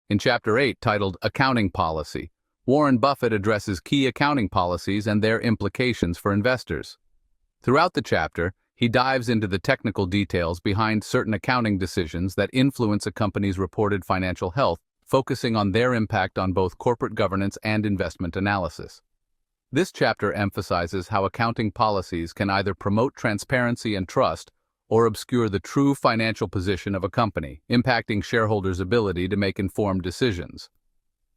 In Chapter 8, titled Accounting Policy, Warren Buffett addresses key accounting policies and their implications for investors. Throughout the chapter, he dives into the technical details behind certain accounting decisions that influence a company's reported financial health, focusing on their impact on both corporate governance and investment analysis. This chapter emphasizes how accounting policies can either promote transparency and trust or obscure the true financial position of a company, impacting shareholders' ability to make informed decisions.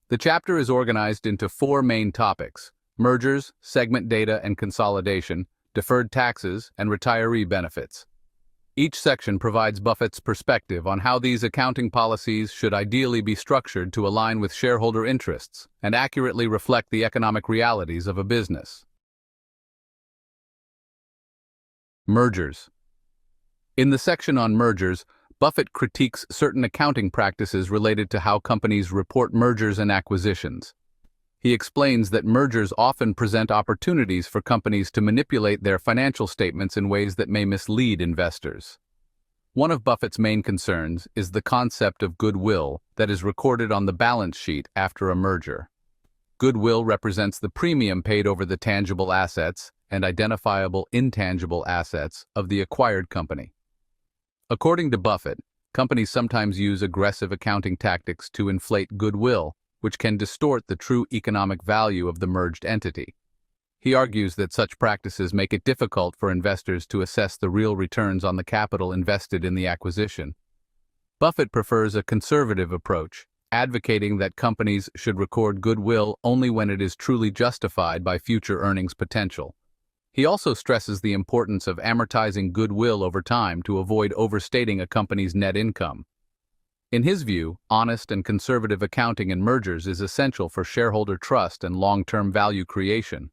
The chapter is organized into 4 main topics: mergers, segment data and consolidation, deferred taxes, and retiree benefits. Each section provides Buffett's perspective on how these accounting policies should ideally be structured to align with shareholder interests and accurately reflect the economic realities of a business. Mergers. In the section on mergers, Buffett critiques certain accounting practices related to how companies report mergers and acquisitions. He explains that mergers often present opportunities for companies to manipulate their financial statements in ways that may mislead investors. One of Buffett's main concerns is the concept of goodwill that is recorded on the balance sheet after a merger. Goodwill represents the premium paid over the tangible assets and identifiable intangible assets of the acquired company. According to Buffett, companies sometimes use aggressive accounting tactics to inflate goodwill, which can distort the true economic value of the merged entity. He argues that such practices make it difficult for investors to assess the real returns on the capital invested in the acquisition. Buffett prefers a conservative approach, advocating that companies should record goodwill only when it is truly justified by future earnings potential. He also stresses the importance of amortizing goodwill over time to avoid overstating a company's net income. In his view, honest and conservative accounting in mergers is essential for shareholder trust and long-term value creation.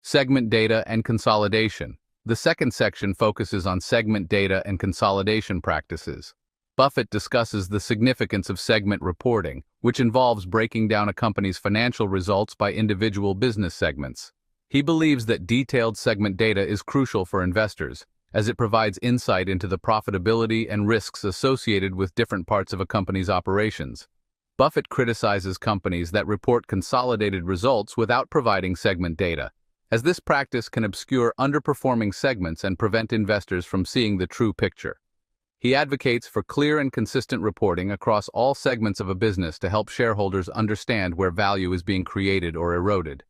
Segment data and consolidation. The second section focuses on segment data and consolidation practices. Buffett discusses the significance of segment reporting, which involves breaking down a company's financial results by individual business segments. He believes that detailed segment data is crucial for investors, as it provides insight into the profitability and risks associated with different parts of a company's operations. Buffett criticizes companies that report consolidated results without providing segment data, as this practice can obscure underperforming segments and prevent investors from seeing the true picture. He advocates for clear and consistent reporting across all segments of a business to help shareholders understand where value is being created or eroded.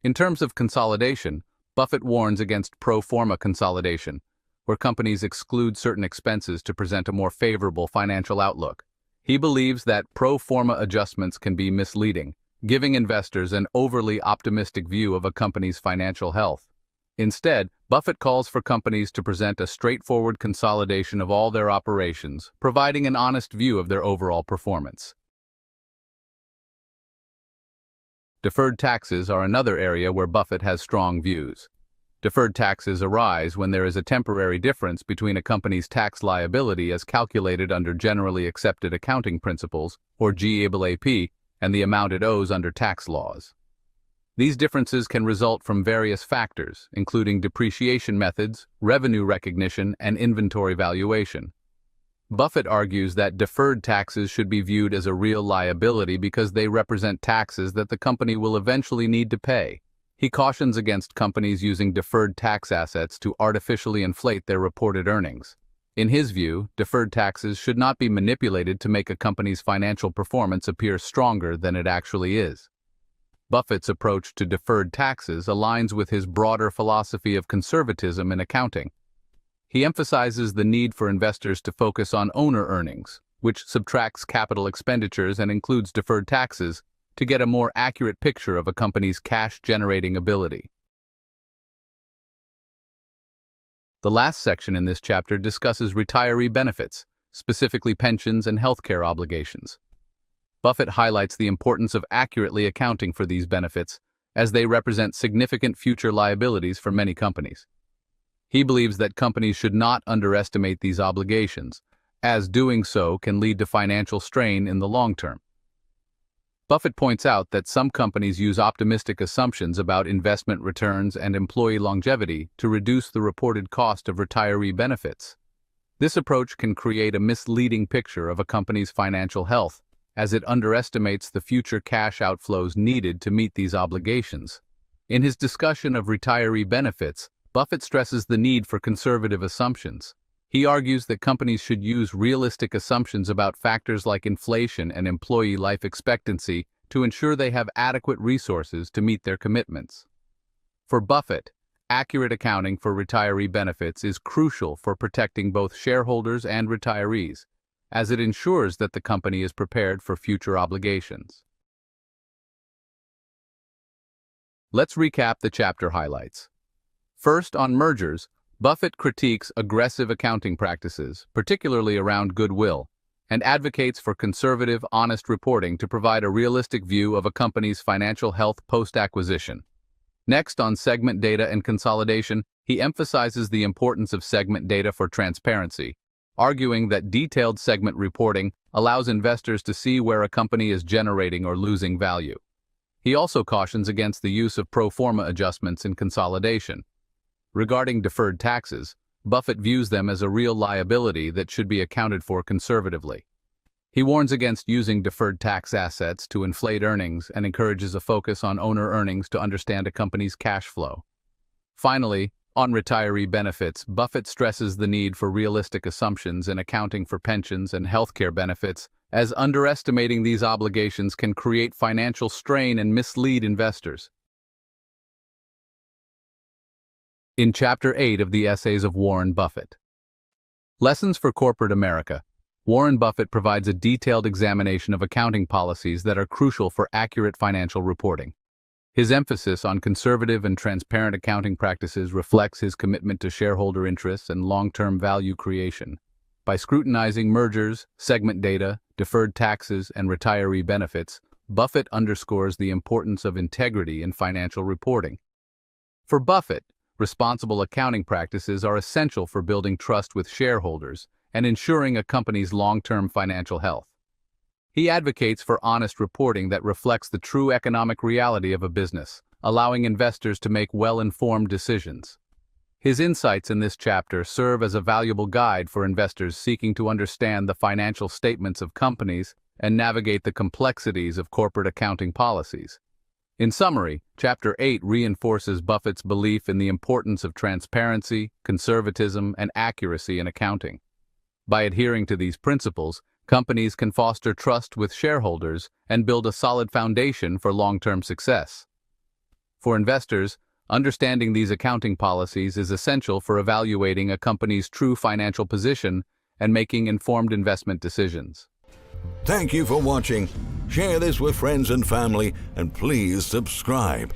In terms of consolidation, Buffett warns against pro forma consolidation, where companies exclude certain expenses to present a more favorable financial outlook. He believes that pro forma adjustments can be misleading, giving investors an overly optimistic view of a company's financial health. Instead, Buffett calls for companies to present a straightforward consolidation of all their operations, providing an honest view of their overall performance. Deferred taxes are another area where Buffett has strong views. Deferred taxes arise when there is a temporary difference between a company's tax liability as calculated under generally accepted accounting principles, or GAAP, and the amount it owes under tax laws. These differences can result from various factors, including depreciation methods, revenue recognition, and inventory valuation. Buffett argues that deferred taxes should be viewed as a real liability because they represent taxes that the company will eventually need to pay. He cautions against companies using deferred tax assets to artificially inflate their reported earnings. In his view, deferred taxes should not be manipulated to make a company's financial performance appear stronger than it actually is. Buffett's approach to deferred taxes aligns with his broader philosophy of conservatism in accounting. He emphasizes the need for investors to focus on owner earnings, which subtracts capital expenditures and includes deferred taxes, to get a more accurate picture of a company's cash-generating ability. The last section in this chapter discusses retiree benefits, specifically pensions and healthcare obligations. Buffett highlights the importance of accurately accounting for these benefits, as they represent significant future liabilities for many companies. He believes that companies should not underestimate these obligations, as doing so can lead to financial strain in the long term. Buffett points out that some companies use optimistic assumptions about investment returns and employee longevity to reduce the reported cost of retiree benefits. This approach can create a misleading picture of a company's financial health, as it underestimates the future cash outflows needed to meet these obligations. In his discussion of retiree benefits, Buffett stresses the need for conservative assumptions. He argues that companies should use realistic assumptions about factors like inflation and employee life expectancy to ensure they have adequate resources to meet their commitments. For Buffett, accurate accounting for retiree benefits is crucial for protecting both shareholders and retirees, as it ensures that the company is prepared for future obligations. Let's recap the chapter highlights. First, on mergers, Buffett critiques aggressive accounting practices, particularly around goodwill, and advocates for conservative, honest reporting to provide a realistic view of a company's financial health post-acquisition. Next, on segment data and consolidation, he emphasizes the importance of segment data for transparency, arguing that detailed segment reporting allows investors to see where a company is generating or losing value. He also cautions against the use of pro forma adjustments in consolidation. Regarding deferred taxes, Buffett views them as a real liability that should be accounted for conservatively. He warns against using deferred tax assets to inflate earnings and encourages a focus on owner earnings to understand a company's cash flow. Finally, on retiree benefits, Buffett stresses the need for realistic assumptions in accounting for pensions and healthcare benefits, as underestimating these obligations can create financial strain and mislead investors. In Chapter 8 of the Essays of Warren Buffett. Lessons for Corporate America. Warren Buffett provides a detailed examination of accounting policies that are crucial for accurate financial reporting. His emphasis on conservative and transparent accounting practices reflects his commitment to shareholder interests and long-term value creation. By scrutinizing mergers, segment data, deferred taxes, and retiree benefits, Buffett underscores the importance of integrity in financial reporting. For Buffett, responsible accounting practices are essential for building trust with shareholders and ensuring a company's long-term financial health. He advocates for honest reporting that reflects the true economic reality of a business, allowing investors to make well-informed decisions. His insights in this chapter serve as a valuable guide for investors seeking to understand the financial statements of companies and navigate the complexities of corporate accounting policies. In summary, Chapter 8 reinforces Buffett's belief in the importance of transparency, conservatism, and accuracy in accounting. By adhering to these principles, companies can foster trust with shareholders and build a solid foundation for long-term success. For investors, understanding these accounting policies is essential for evaluating a company's true financial position and making informed investment decisions. Thank you for watching. Share this with friends and family, and please subscribe.